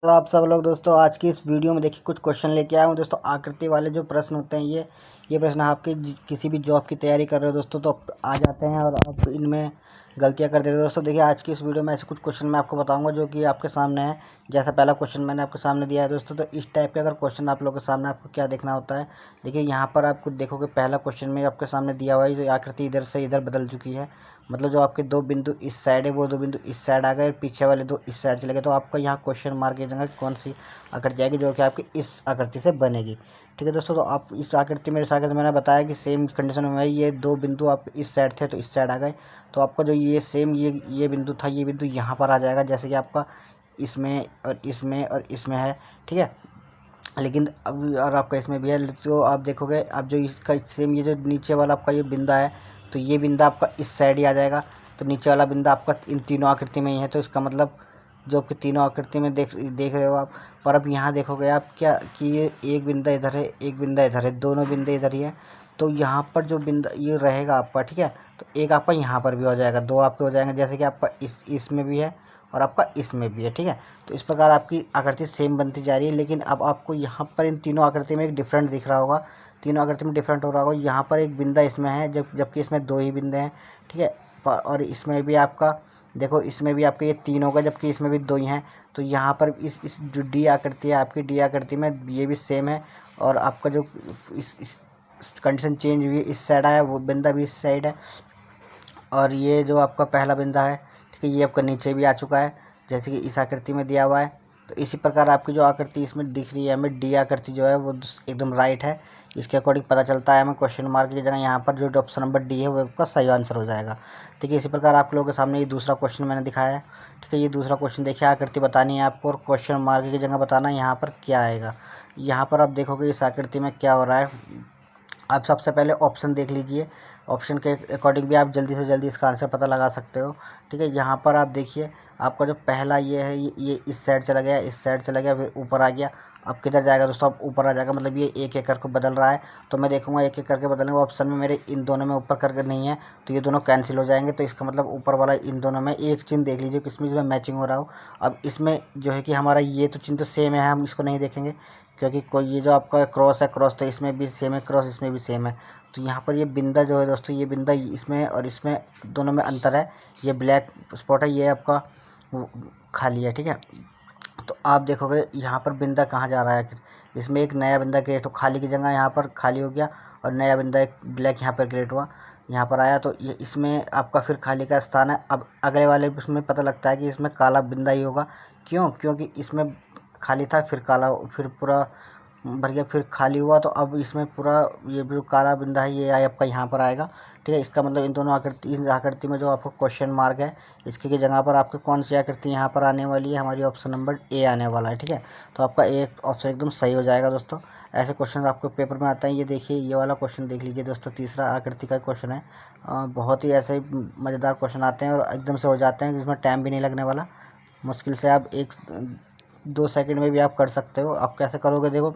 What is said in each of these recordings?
तो आप सब लोग दोस्तों आज की इस वीडियो में देखिए कुछ क्वेश्चन लेके आया हूँ दोस्तों। आकृति वाले जो प्रश्न होते हैं ये प्रश्न आपके किसी भी जॉब की तैयारी कर रहे हो दोस्तों तो आ जाते हैं और आप इनमें गलतियाँ कर देते हो दोस्तों। देखिए आज की इस वीडियो में ऐसे कुछ क्वेश्चन मैं आपको बताऊंगा जो कि आपके सामने है। जैसा पहला क्वेश्चन मैंने आपके सामने दिया है दोस्तों, तो इस टाइप के अगर क्वेश्चन आप लोगों के सामने आपको क्या देखना होता है। देखिए यहाँ पर आपको देखोगे पहला क्वेश्चन में आपके सामने दिया हुआ है जो आकृति इधर से इधर बदल चुकी है। मतलब जो आपके दो बिंदु इस साइड है वो दो बिंदु इस साइड आ गए, पीछे वाले दो इस साइड चले गए। तो आपका यहाँ क्वेश्चन मार्क की जगह कौन सी आकृति आएगी जो कि आपकी इस आकृति से बनेगी। ठीक है दोस्तों, तो आप इस आकृति में, इस आकृति मैंने बताया कि सेम कंडीशन में है। ये दो बिंदु आप इस साइड थे तो इस साइड आ गए। तो आपका जो ये सेम ये बिंदु था, ये बिंदु यहाँ पर आ जाएगा जैसे कि आपका इसमें और इसमें और इसमें है। ठीक है, लेकिन अब और आपका इसमें भी है। तो आप देखोगे अब जो इसका सेम ये जो नीचे वाला आपका ये बिंदा है तो ये बिंदा आपका इस साइड ही आ जाएगा। तो नीचे वाला बिंदा आपका इन तीनों आकृति में ही है। तो इसका मतलब जो आपकी तीनों आकृति में देख रहे हो आप। पर अब यहाँ देखोगे आप क्या कि ये एक बिंदा इधर है, एक बिंदा इधर है, दोनों बिंदे इधर ही है। तो यहाँ पर जो बिंदा ये रहेगा आपका, ठीक है, तो एक आपका यहाँ पर भी हो जाएगा, दो आपके हो जाएंगे जैसे कि आपका इसमें भी है और आपका इसमें भी है। ठीक है, तो इस प्रकार आपकी आकृति सेम बनती जा रही है। लेकिन अब आपको यहाँ पर इन तीनों आकृति में एक डिफरेंट दिख रहा होगा, तीनों आकृति में डिफरेंट हो रहा होगा। यहाँ पर एक बिंदा इसमें है जबकि इसमें दो ही बिंदे हैं। ठीक है, और इसमें भी आपका देखो, इसमें भी आपके ये तीन होगा जबकि इसमें भी दो ही हैं। तो यहाँ पर इस जो डी आकृति है आपकी, डी आकृति में ये भी सेम है। और आपका जो इस कंडीशन चेंज हुई है, इस साइड आया वो बिंदा भी इस साइड है। और ये जो आपका पहला बिंदा है, ठीक है, ये आपका नीचे भी आ चुका है जैसे कि इस आकृति में दिया हुआ है। तो इसी प्रकार आपकी जो आकृति इसमें दिख रही है हमें, डी आकृति जो है वो एकदम राइट है। इसके अकॉर्डिंग पता चलता है हमें क्वेश्चन मार्क की जगह यहाँ पर जो ऑप्शन नंबर डी है वो आपका सही आंसर हो जाएगा। ठीक है, इसी प्रकार आप लोगों के सामने ये दूसरा क्वेश्चन मैंने दिखाया है। ठीक है, ये दूसरा क्वेश्चन देखिए, आकृति बतानी है आपको और क्वेश्चन मार्क की जगह बताना है यहाँ पर क्या आएगा। यहाँ पर आप देखोगे इस आकृति में क्या हो रहा है। आप सबसे पहले ऑप्शन देख लीजिए, ऑप्शन के अकॉर्डिंग भी आप जल्दी से जल्दी इसका आंसर पता लगा सकते हो। ठीक है, यहाँ पर आप देखिए आपका जो पहला ये है ये इस साइड चला गया, इस साइड चला गया, फिर ऊपर आ गया। अब किधर जाएगा दोस्तों, अब ऊपर आ जाएगा। मतलब ये एक एक करके बदल रहा है। तो मैं देखूंगा एक एक करके बदलने का ऑप्शन में मेरे इन दोनों में ऊपर करके नहीं है तो ये दोनों कैंसिल हो जाएंगे। तो इसका मतलब ऊपर वाला इन दोनों में एक चिन्ह देख लीजिए किसमें इसमें मैचिंग हो रहा हो। अब इसमें जो है कि हमारा ये तो चिन्ह तो सेम है, हम इसको नहीं देखेंगे क्योंकि कोई ये जो आपका क्रॉस है, क्रॉस तो इसमें भी सेम है, क्रॉस इसमें भी सेम है। तो यहाँ पर ये बिंदा जो है दोस्तों, ये बिंदा इसमें और इसमें दोनों में अंतर है। ये ब्लैक स्पॉट है, ये आपका खाली है। ठीक है, तो आप देखोगे यहाँ पर बिंदा कहाँ जा रहा है आखिर। इसमें एक नया बिंदा क्रिएट हो, खाली की जगह यहाँ पर खाली हो गया और नया बिंदा एक ब्लैक यहाँ पर क्रिएट हुआ, यहाँ पर आया। तो ये इसमें आपका फिर खाली का स्थान है। अब अगले वाले इसमें पता लगता है कि इसमें काला बिंदा ही होगा। क्यों? क्योंकि इसमें खाली था फिर काला, फिर पूरा भर गया, फिर खाली हुआ। तो अब इसमें पूरा ये जो काला बिंदा है ये आपका यहाँ पर आएगा। ठीक है, इसका मतलब इन दोनों आकृति, इस आकृति में जो आपको क्वेश्चन मार्क है इसके की जगह पर आपको कौन सी आकृति यहाँ पर आने वाली है, हमारी ऑप्शन नंबर ए आने वाला है। ठीक है, तो आपका एक ऑप्शन एकदम सही हो जाएगा दोस्तों। ऐसे क्वेश्चन आपको पेपर में आता है। ये देखिए ये वाला क्वेश्चन देख लीजिए दोस्तों, तीसरा आकृति का क्वेश्चन है। बहुत ही ऐसे मज़ेदार क्वेश्चन आते हैं और एकदम से हो जाते हैं जिसमें टाइम भी नहीं लगने वाला। मुश्किल से आप 1-2 सेकंड में भी आप कर सकते हो। आप कैसे करोगे, देखो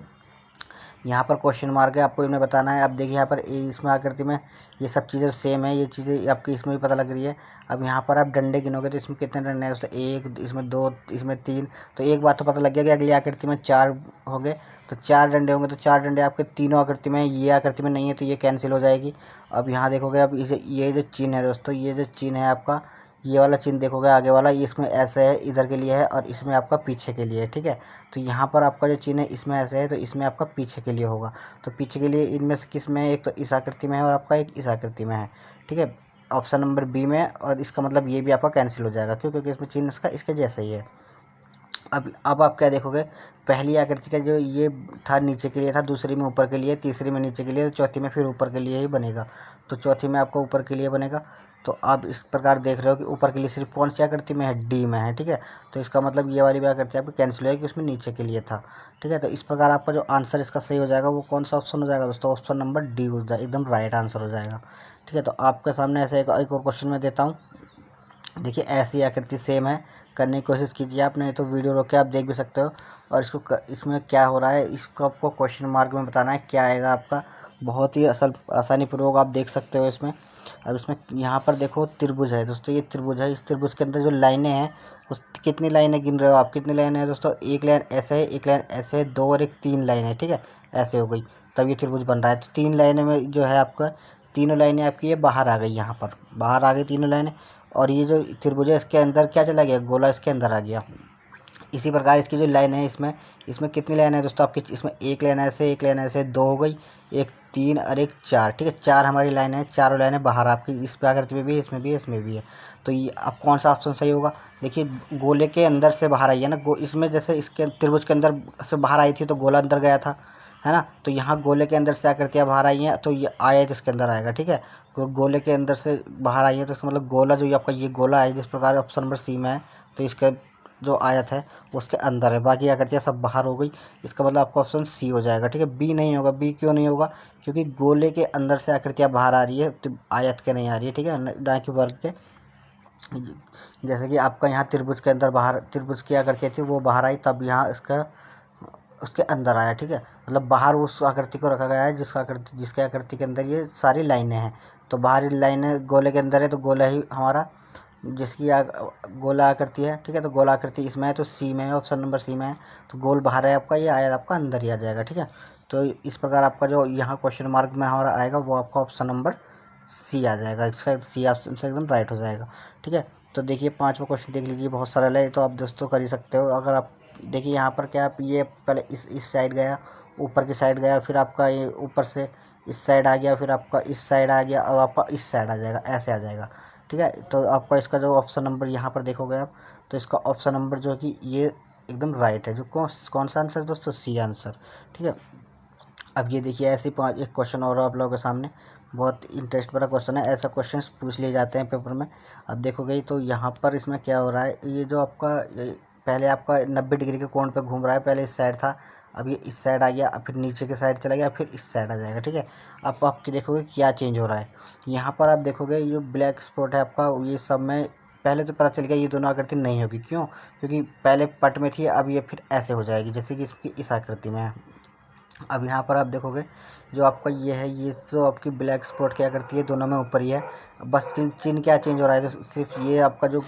यहाँ पर क्वेश्चन मार्क है, आपको इन्हें बताना है। अब देखिए यहाँ पर इसमें आकृति में ये सब चीज़ें सेम है, ये चीज़ें आपकी इसमें भी पता लग रही है। अब यहाँ पर आप डंडे गिनोगे तो इसमें कितने डंडे हैं दोस्तों, एक, इसमें दो, इसमें तीन। तो एक बात तो पता लग गया कि अगली आकृति में चार होंगे। तो चार डंडे होंगे, तो चार डंडे आपके तीनों आकृति में, ये आकृति में नहीं है तो ये कैंसिल हो जाएगी। अब यहाँ देखोगे, अब इसे ये जो चिन्ह है दोस्तों, ये जो चिन्ह है आपका, ये वाला चिन्ह देखोगे आगे वाला, ये इसमें ऐसे है, इधर के लिए है और इसमें आपका पीछे के लिए है। ठीक है, तो यहाँ पर आपका जो चिन्ह है इसमें ऐसे है तो इसमें आपका पीछे के लिए होगा। तो पीछे के लिए इनमें से किस में है, एक तो इस आकृति में है और आपका एक इस आकृति में है। ठीक है, ऑप्शन नंबर बी में। और इसका मतलब ये भी आपका कैंसिल हो जाएगा क्यों, क्योंकि इसमें चिन्ह इसका इसके जैसा ही है। अब आप क्या देखोगे, पहली आकृति का जो ये था नीचे के लिए था, दूसरी में ऊपर के लिए, तीसरी में नीचे के लिए, तो चौथी में फिर ऊपर के लिए ही बनेगा। तो चौथी में आपको ऊपर के लिए बनेगा। तो आप इस प्रकार देख रहे हो कि ऊपर के लिए सिर्फ कौन सी आकृति में है, डी में है। ठीक है, तो इसका मतलब ये वाली भी आकृति आपकी कैंसिल है कि उसमें नीचे के लिए था। ठीक है, तो इस प्रकार आपका जो आंसर इसका सही हो जाएगा वो कौन सा ऑप्शन हो जाएगा दोस्तों, ऑप्शन नंबर डी हो जाएगा, एकदम राइट आंसर हो जाएगा। ठीक है, तो आपके सामने ऐसे एक और क्वेश्चन मैं देता हूँ। देखिए ऐसी आकृति सेम है, करने की कोशिश कीजिए आप, नहीं तो वीडियो रोक के आप देख भी सकते हो। और इसमें क्या हो रहा है इसको आपको क्वेश्चन मार्क में बताना है क्या आएगा आपका। बहुत ही आसानी पूर्वक आप देख सकते हो इसमें। अब इसमें यहाँ पर देखो त्रिभुज है दोस्तों, ये त्रिभुज है, इस त्रिभुज के अंदर जो लाइनें हैं उस कितनी लाइनें गिन रहे हो आप, कितनी लाइन है दोस्तों, एक लाइन ऐसे है, एक लाइन ऐसे है, 2 और 1 3 लाइन है, ठीक है, ऐसे हो गई, तब ये त्रिभुज बन रहा है। तो 3 लाइनें में जो है आपका, तीनों लाइनें आपकी ये बाहर आ गई, यहाँ पर बाहर आ गई तीनों लाइनें। और ये जो त्रिभुज है इसके अंदर क्या चला गया, गोला इसके अंदर आ गया। इसी प्रकार इसकी जो लाइन है, इसमें इसमें कितनी लाइन है दोस्तों आपकी, इसमें एक लाइन ऐसे, एक लाइन ऐसे, 2 हो गई, एक 3 और एक 4, ठीक है, 4 हमारी लाइन है, चारों लाइनें बाहर आपकी इस आकृति में भी है, इसमें भी है, इसमें भी है। तो ये अब कौन सा ऑप्शन सही होगा, देखिए गोले के अंदर से बाहर आई है ना, इसमें जैसे इसके त्रिभुज के अंदर से बाहर आई थी तो गोला अंदर गया था, है ना, तो यहाँ गोले के अंदर से आकृतियाँ बाहर आई हैं, तो ये आयत इसके अंदर आएगा, ठीक है। गोले के अंदर से बाहर आई है तो इसका मतलब गोला जो ये आपका ये गोला है, जिस प्रकार ऑप्शन नंबर सी में है, तो इसका जो आयत है उसके अंदर है, बाकी आकृतियाँ सब बाहर हो गई, इसका मतलब आपका ऑप्शन सी हो जाएगा, ठीक है। बी नहीं होगा, बी क्यों नहीं होगा, क्योंकि गोले के अंदर से आकृतियाँ बाहर आ रही है, तो आयत के नहीं आ रही है, ठीक है, ना कि वर्ग के। जैसे कि आपका यहाँ त्रिभुज के अंदर बाहर, त्रिभुज की आकृतियाँ थी वो बाहर आई, तब यहाँ इसका उसके अंदर आया, ठीक है, मतलब बाहर उस आकृति को रखा गया है जिसके आकृति के अंदर ये सारी लाइनें हैं। तो बाहरी लाइनें गोले के अंदर है, तो गोला ही हमारा जिसकी गोला आकृति है, ठीक है, तो गोला आकृति इसमें है, तो सी में है, ऑप्शन नंबर सी में है, तो गोल बाहर है आपका, ये आया आपका अंदर ही आ जाएगा, ठीक है। तो इस प्रकार आपका जो यहाँ क्वेश्चन मार्क में हमारा आएगा वो आपका ऑप्शन नंबर सी आ जाएगा, इसका सी ऑप्शन से एकदम राइट हो जाएगा, ठीक है। तो देखिए 5वां क्वेश्चन देख लीजिए, बहुत सरल है, तो आप दोस्तों कर ही सकते हो। अगर आप देखिए यहाँ पर क्या, आप ये पहले इस साइड गया, ऊपर की साइड गया, फिर आपका ये ऊपर से इस साइड आ गया, फिर आपका इस साइड आ गया, और आपका इस साइड आ जाएगा, ऐसे आ जाएगा, ठीक है। तो आपका इसका जो ऑप्शन नंबर यहाँ पर देखोगे आप, तो इसका ऑप्शन नंबर जो है कि ये एकदम राइट है, जो कौन सा आंसर दोस्तों, सी आंसर, ठीक है। अब ये देखिए ऐसे एक क्वेश्चन और आप लोगों के सामने, बहुत इंटरेस्ट वाला क्वेश्चन है, ऐसा क्वेश्चन पूछ लिए जाते हैं पेपर में। अब देखोगे तो यहाँ पर इसमें क्या हो रहा है, ये जो आपका पहले आपका 90 डिग्री के कोण पे घूम रहा है, पहले इस साइड था, अब ये इस साइड आ गया, अब फिर नीचे के साइड चला गया, फिर इस साइड आ जाएगा, ठीक है। अब आपके देखोगे क्या चेंज हो रहा है, यहाँ पर आप देखोगे ये ब्लैक स्पॉट है आपका, ये सब में पहले तो पता चल गया ये दोनों आकृति नहीं होगी, क्यों, क्योंकि पहले पट में थी, अब ये फिर ऐसे हो जाएगी, जैसे कि इसकी इस आकृति में है। अब यहाँ पर आप देखोगे जो आपका ये है, ये जो आपकी ब्लैक स्पॉट क्या करती है, दोनों में ऊपर ही है, बस चिन्ह क्या चेंज हो रहा है, तो सिर्फ ये आपका जो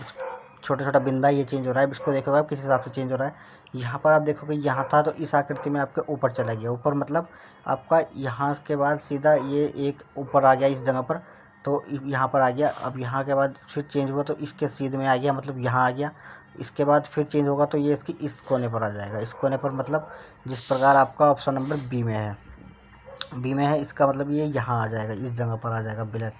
छोटा छोटा बिंदा ये चेंज हो रहा है। इसको देखोगे आप किस हिसाब से चेंज हो रहा है, यहाँ पर आप देखोगे यहाँ था तो इस आकृति में आपके ऊपर चला गया, ऊपर मतलब आपका यहाँ के बाद सीधा ये एक ऊपर आ गया इस जगह पर, तो यहाँ पर आ गया। अब यहाँ के बाद फिर चेंज हुआ तो इसके सीधे में आ गया, मतलब यहाँ आ गया। इसके बाद फिर चेंज होगा तो ये इसकी इस कोने पर आ जाएगा, इस कोने पर, मतलब जिस प्रकार आपका ऑप्शन नंबर बी में है, बी में है, इसका मतलब ये यहाँ आ जाएगा, इस जगह पर आ जाएगा ब्लैक,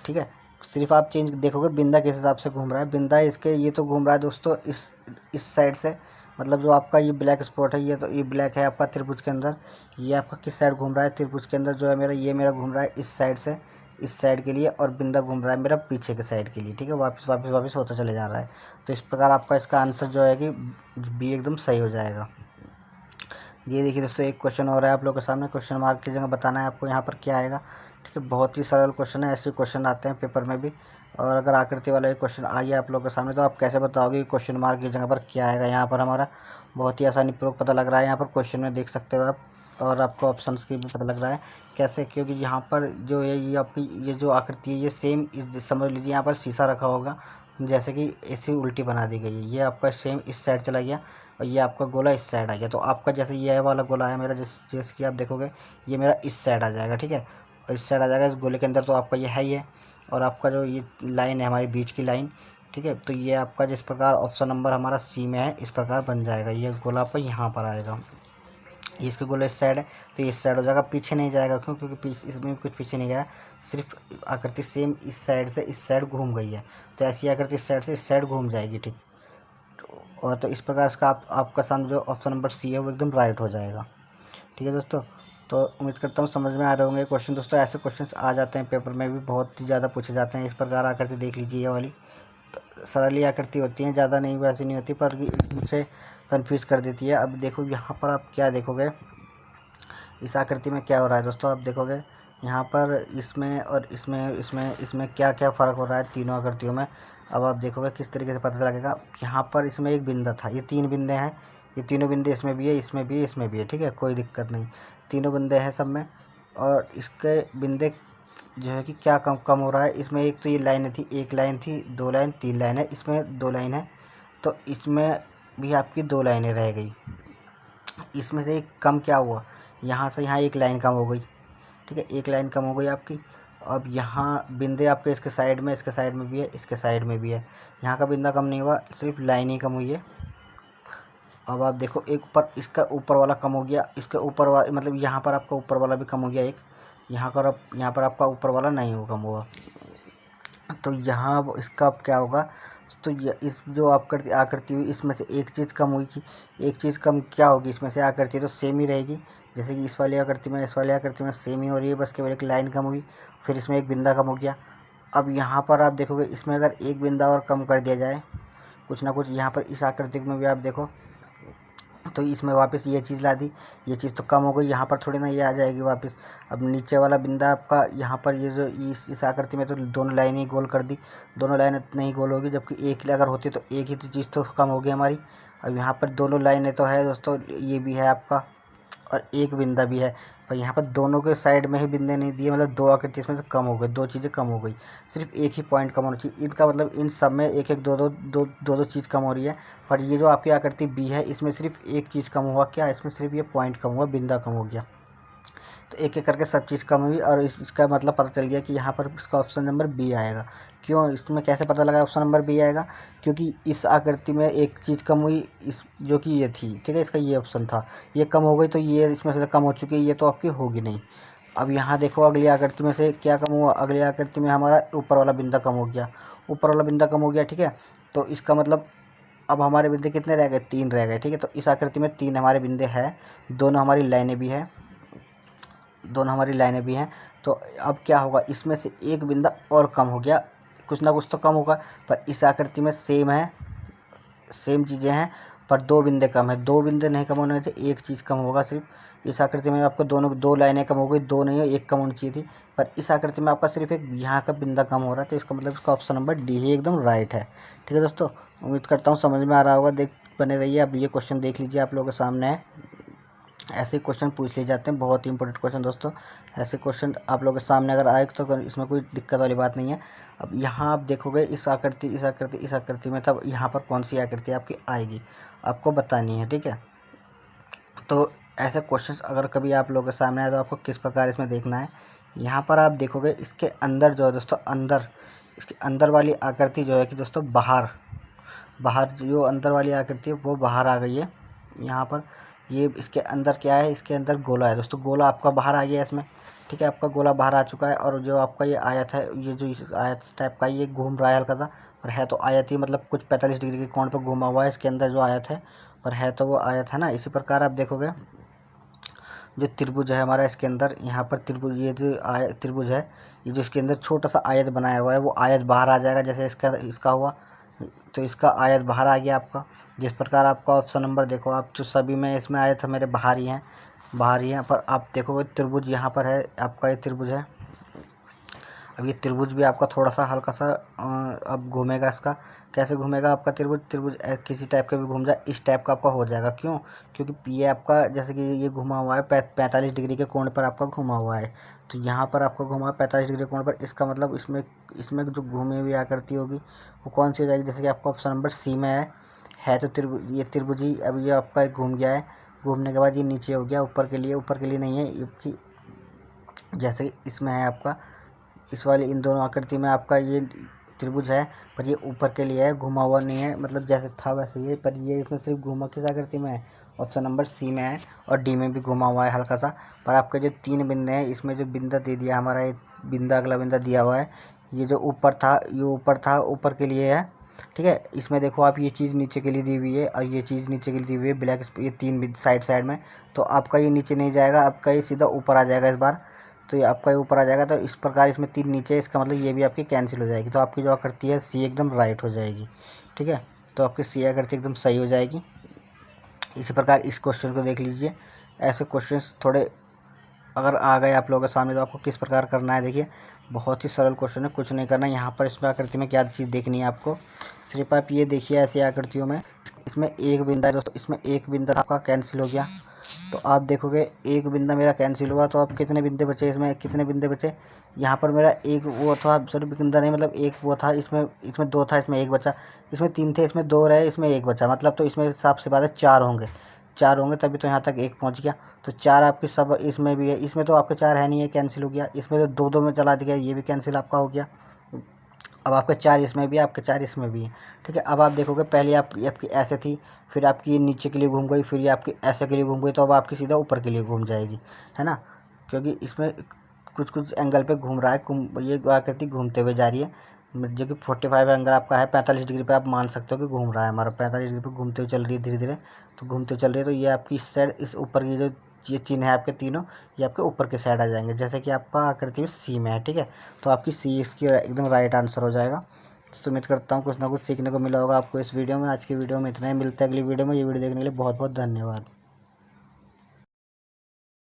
ठीक है। सिर्फ आप चेंज देखोगे बिंदा किस हिसाब से घूम रहा है, बिंदा इसके ये तो घूम रहा है दोस्तों इस साइड से, मतलब जो आपका ये ब्लैक स्पॉट है, ये तो ये ब्लैक है आपका त्रिभुज के अंदर, ये आपका किस साइड घूम रहा है, त्रिभुज के अंदर जो है मेरा, ये मेरा घूम रहा है इस साइड से इस साइड के लिए, और बिंदा घूम रहा है मेरा पीछे के साइड के लिए, ठीक है, वापस वापस वापस होता चले जा रहा है। तो इस प्रकार आपका इसका आंसर जो है कि बी एकदम सही हो जाएगा। ये देखिए दोस्तों एक क्वेश्चन और है आप लोगों के सामने, क्वेश्चन मार्क की जगह बताना है आपको यहाँ पर क्या आएगा, ठीक है। बहुत ही सरल क्वेश्चन है, ऐसे क्वेश्चन आते हैं पेपर में भी। और अगर आकृति वाला एक क्वेश्चन आ गया आप लोगों के सामने, तो आप कैसे बताओगे क्वेश्चन मार्क की जगह पर क्या आएगा। यहाँ पर हमारा बहुत ही आसानी पूर्वक पता लग रहा है, यहाँ पर क्वेश्चन में देख सकते हो आप, और आपको ऑप्शंस की भी पता लग रहा है कैसे, क्योंकि यहाँ पर जो है ये आपकी ये जो आकृति है ये सेम, समझ लीजिए यहाँ पर शीशा रखा होगा, जैसे कि ऐसी उल्टी बना दी गई है, ये आपका सेम इस साइड चला गया, और ये आपका गोला इस साइड आ गया। तो आपका जैसे ये वाला गोला है मेरा, जैसे कि आप देखोगे ये मेरा इस साइड आ जाएगा, ठीक है, और इस साइड आ जाएगा इस गोले के अंदर, तो आपका ये है ही है। और आपका जो ये लाइन है हमारी बीच की लाइन, ठीक है, तो ये आपका जिस प्रकार ऑप्शन नंबर हमारा सी में है इस प्रकार बन जाएगा, ये गोला आपका यहाँ पर आएगा, ये इसके गोला इस साइड है तो इस साइड हो जाएगा, पीछे नहीं जाएगा, क्यों, क्योंकि पीछे इसमें कुछ पीछे नहीं गया, सिर्फ आकृति सेम इस साइड से इस साइड घूम गई है, तो ऐसी आकृति इस साइड से इस साइड घूम जाएगी, ठीक। और तो इस प्रकार इसका आपका सामने जो ऑप्शन नंबर सी है वो एकदम राइट हो जाएगा, ठीक है दोस्तों। तो उम्मीद करता हूँ समझ में आ रहे होंगे क्वेश्चन दोस्तों। ऐसे क्वेश्चंस आ जाते हैं पेपर में भी, बहुत ही ज़्यादा पूछे जाते हैं। इस प्रकार आकृति देख लीजिए, ये वाली तो सरल ही आकृति होती है, ज़्यादा नहीं वैसी नहीं होती, पर मुझसे कन्फ्यूज़ कर देती है। अब देखो यहाँ पर आप क्या देखोगे, इस आकृति में क्या हो रहा है दोस्तों, आप देखोगे यहाँ पर इसमें और इसमें इसमें इसमें क्या क्या फ़र्क हो रहा है तीनों आकृतियों में। अब आप देखोगे किस तरीके से पता लगेगा। यहाँ पर इसमें एक बिंदा था, ये 3 बिंदे हैं, ये तीनों बिंदे इसमें भी है, इसमें भी है, इसमें भी है, ठीक है, कोई दिक्कत नहीं, तीनों बिंदे हैं सब में। और इसके बिंदे जो है कि क्या कम कम हो रहा है, इसमें एक तो ये लाइन थी, एक लाइन थी, 2 लाइन, 3 लाइन है, इसमें 2 लाइन है, तो इसमें भी आपकी 2 लाइनें रह गई। इसमें से एक कम क्या हुआ, यहाँ से यहाँ एक लाइन कम हो गई, ठीक है, एक लाइन कम हो गई आपकी। अब यहाँ बिंदे आपके इसके साइड में भी है, इसके साइड में भी है। यहाँ का बिंदा कम नहीं हुआ, सिर्फ लाइन ही कम हुई है। अब आप देखो एक ऊपर इसका ऊपर वाला कम हो गया, इसके ऊपर वाला मतलब यहाँ पर आपका ऊपर वाला भी कम हो गया एक, यहाँ पर आपका ऊपर वाला नहीं हो कम हुआ। तो यहाँ इसका अब क्या होगा, तो इस जो आकृति हुई इसमें से एक चीज़ कम हुई थी, एक चीज़ कम क्या होगी, इसमें से आकृति तो सेम ही रहेगी, जैसे कि इस वाली आकृति में सेम ही हो रही है, बस केवल एक लाइन कम हुई, फिर इसमें एक बिंदा कम हो गया। अब यहाँ पर आप देखोगे इसमें अगर एक बिंदा और कम कर दिया जाए कुछ ना कुछ, यहाँ पर इस आकृति में भी आप देखो तो इसमें वापस ये चीज़ ला दी, ये चीज़ तो कम हो गई, यहाँ पर थोड़ी ना ये आ जाएगी वापस। अब नीचे वाला बिंदा आपका यहाँ पर ये जो इस आकृति में तो दोनों लाइनें ही गोल कर दी, दोनों लाइनें नहीं गोल होगी, जबकि एक अगर होती तो एक ही तो चीज़ तो कम होगी हमारी। अब यहाँ पर दोनों लाइनें तो है दोस्तों, ये भी है आपका और एक बिंदा भी है, और यहाँ पर दोनों के साइड में ही बिंदे नहीं दिए, मतलब 2 आकृति इसमें से कम हो गई, 2 चीज़ें कम हो गई, सिर्फ एक ही पॉइंट कम होना चाहिए। इनका मतलब इन सब में एक एक दो चीज़ कम हो रही है, पर ये जो आपकी आकृति बी है इसमें सिर्फ एक चीज़ कम हुआ, क्या इसमें सिर्फ ये पॉइंट कम हुआ, बिंदा कम हो गया। तो एक एक करके सब चीज़ कम हुई और इसका मतलब पता चल गया कि यहाँ पर इसका ऑप्शन नंबर बी आएगा। क्यों, इसमें कैसे पता लगा ऑप्शन नंबर बी आएगा, क्योंकि इस आकृति में एक चीज़ कम हुई, इस जो कि ये थी, ठीक है, इसका ये ऑप्शन था, ये कम हो गई, तो ये इसमें से कम हो चुकी है, ये तो आपकी होगी नहीं। अब यहाँ देखो अगली आकृति में से क्या कम हुआ, अगली आकृति में हमारा ऊपर वाला बिंदा कम हो गया, ऊपर वाला बिंदा कम हो गया, ठीक है। तो इसका मतलब अब हमारे बिंदे कितने रह गए, 3 रह गए, ठीक है। तो इस आकृति में 3 हमारे बिंदे हैं, दोनों हमारी लाइनें भी हैं। तो अब क्या होगा, इसमें से एक बिंदा और कम हो गया, कुछ ना कुछ तो कम होगा, पर इस आकृति में सेम है, सेम चीज़ें हैं, पर 2 बिंदे कम है, 2 बिंदे नहीं कम होने से एक चीज़ कम होगा सिर्फ। इस आकृति में आपको दोनों 2 लाइनें कम हो गई, 2 नहीं है, एक कम होनी चाहिए थी, पर इस आकृति में आपका सिर्फ एक यहाँ का बिंदा कम हो रहा है, तो इसका मतलब इसका ऑप्शन नंबर डी ही एकदम राइट है। ठीक है दोस्तों, उम्मीद करता हूँ समझ में आ रहा होगा, बने रहिए। अब ये क्वेश्चन देख लीजिए, आप लोगों के सामने है, ऐसे क्वेश्चन पूछ लिए जाते हैं, बहुत ही इंपॉर्टेंट क्वेश्चन दोस्तों। ऐसे क्वेश्चन आप लोगों के सामने अगर आए तो इसमें कोई दिक्कत वाली बात नहीं है। अब यहाँ आप देखोगे इस आकृति में, तब यहाँ पर कौन सी आकृति आपकी आएगी आपको बतानी है, ठीक है। तो ऐसे क्वेश्चंस अगर कभी आप लोगों के सामने आए तो आपको किस प्रकार इसमें देखना है, यहाँ पर आप देखोगे इसके अंदर जो है दोस्तों, इसके अंदर वाली आकृति जो है कि दोस्तों बाहर जो अंदर वाली आकृति है वो बाहर आ गई है। यहाँ पर ये इसके अंदर क्या है, इसके अंदर गोला है दोस्तों, गोला आपका बाहर आ गया इसमें, ठीक है, आपका गोला बाहर आ चुका है। और जो आपका ये आयत है, ये जो आयत टाइप का ये घूम रहा है हल्का सा, पर है तो आयत ही, मतलब कुछ 45 डिग्री के कोण पर घूमा हुआ है इसके अंदर जो आयत है, पर है तो वो आयत है ना। इसी प्रकार आप देखोगे जो त्रिभुज है हमारा, इसके अंदर यहाँ पर त्रिभुज, ये जो त्रिभुज है, ये जो इसके अंदर छोटा सा आयत बनाया हुआ है, वो आयत बाहर आ जाएगा, जैसे इसका हुआ, तो इसका आयत बाहर आ गया आपका। जिस प्रकार आपका ऑप्शन नंबर देखो आप, तो सभी में इसमें आयत मेरे बाहर ही हैं, पर आप देखोगे त्रिभुज यहाँ पर है आपका, ये त्रिभुज है। अब ये त्रिभुज भी आपका थोड़ा सा हल्का सा अब घूमेगा, इसका कैसे घूमेगा आपका त्रिभुज किसी टाइप का भी घूम जाए, इस टाइप का आपका हो जाएगा। क्यों, क्योंकि ये आपका जैसे कि ये घुमा हुआ है 45 डिग्री के कोण पर आपका घुमा हुआ है, तो यहाँ पर आपका घुमा 45 डिग्री कोण पर, इसका मतलब इसमें जो घूमी हुई आकृति होगी वो कौन सी हो जाएगी, जैसे कि आपका ऑप्शन नंबर सी में है तो ये त्रिभुज ही। अब ये आपका घूम गया है, घूमने के बाद ये नीचे हो गया, ऊपर के लिए नहीं है, जैसे इसमें है आपका, इस वाले इन दोनों आकृति में आपका ये त्रिभुज है, पर ये ऊपर के लिए है, घुमा हुआ नहीं है, मतलब जैसे था वैसे ये, पर ये इसमें सिर्फ घुमा किस आकृति में है, ऑप्शन नंबर सी में है, और डी में भी घुमा हुआ है हल्का सा। पर आपके जो 3 बिंदे हैं, इसमें जो बिंदा दे दिया हमारा, ये बिंदा अगला बिंदा दिया हुआ है, ये जो ऊपर था ऊपर के लिए है, ठीक है। इसमें देखो आप, ये चीज़ नीचे के लिए दी हुई है और ये चीज़ नीचे के लिए दी हुई है, ब्लैक, ये 3 साइड में, तो आपका ये नीचे नहीं जाएगा, आपका ये सीधा ऊपर आ जाएगा इस बार, तो ये आपका ऊपर आ जाएगा। तो इस प्रकार इसमें 3 नीचे, इसका मतलब ये भी आपकी कैंसिल हो जाएगी, तो आपकी जो आकृति है सी एकदम राइट हो जाएगी, ठीक है। तो आपकी सी आकृति एकदम सही हो जाएगी। इसी प्रकार इस क्वेश्चन को देख लीजिए, ऐसे क्वेश्चंस थोड़े अगर आ गए आप लोगों के सामने तो आपको किस प्रकार करना है, देखिए बहुत ही सरल क्वेश्चन है, कुछ नहीं करना। यहाँ पर इसमें आकृति में क्या चीज़ देखनी है आपको, सिर्फ आप ये देखिए ऐसी आकृतियों में, इसमें एक बिंदा है दोस्तों, इसमें एक बिंदा आपका कैंसिल हो गया, तो आप देखोगे एक बिंदा मेरा कैंसिल हुआ, तो अब कितने बिंदे बचे इसमें, कितने बिंदे बचे। यहाँ पर मेरा एक वो था, सॉरी बिंदा नहीं मतलब एक वो था, इसमें 2 था, इसमें 1 बचा, इसमें 3 थे, इसमें 2 रहे, इसमें 1 बचा, मतलब तो इसमें हिसाब से बात है 4 होंगे, 4 होंगे तभी तो यहाँ तक 1 पहुँच गया। तो 4 आपकी सब इसमें भी है, इसमें तो आपके 4 है नहीं है, कैंसिल हो गया। इसमें तो 2 2 में चला दिया, ये भी कैंसिल आपका हो गया। अब आपके 4 इसमें भी है, आपके 4 इसमें भी है, ठीक है। अब आप देखोगे पहले आपकी ऐसे थी, फिर आपकी ये नीचे के लिए घूम गई, फिर ये आपकी ऐसे के लिए घूम गई, तो अब आपकी सीधा ऊपर के लिए घूम जाएगी, है ना, क्योंकि इसमें कुछ कुछ एंगल पे घूम रहा है, ये आकृति घूमते हुए जा रही है, जो कि 45 एंगल आपका है, 45 डिग्री पे आप मान सकते हो कि घूम रहा है हमारा, 45 डिग्री पे घूमते हुए चल रही है धीरे धीरे। तो घूमते हुए चल रही है, तो ये आपकी इस साइड, इस ऊपर की जो ये चिन्ह है आपके तीनों, ये आपके ऊपर के साइड आ जाएंगे, जैसे कि आपका आकृति में सी में है, ठीक है। तो आपकी सी इसकी एकदम राइट आंसर हो जाएगा। तो उम्मीद करता हूँ कुछ ना कुछ सीखने को मिला होगा आपको इस वीडियो में। आज की वीडियो में इतना ही, मिलता है अगली वीडियो में। ये वीडियो देखने के लिए बहुत बहुत धन्यवाद।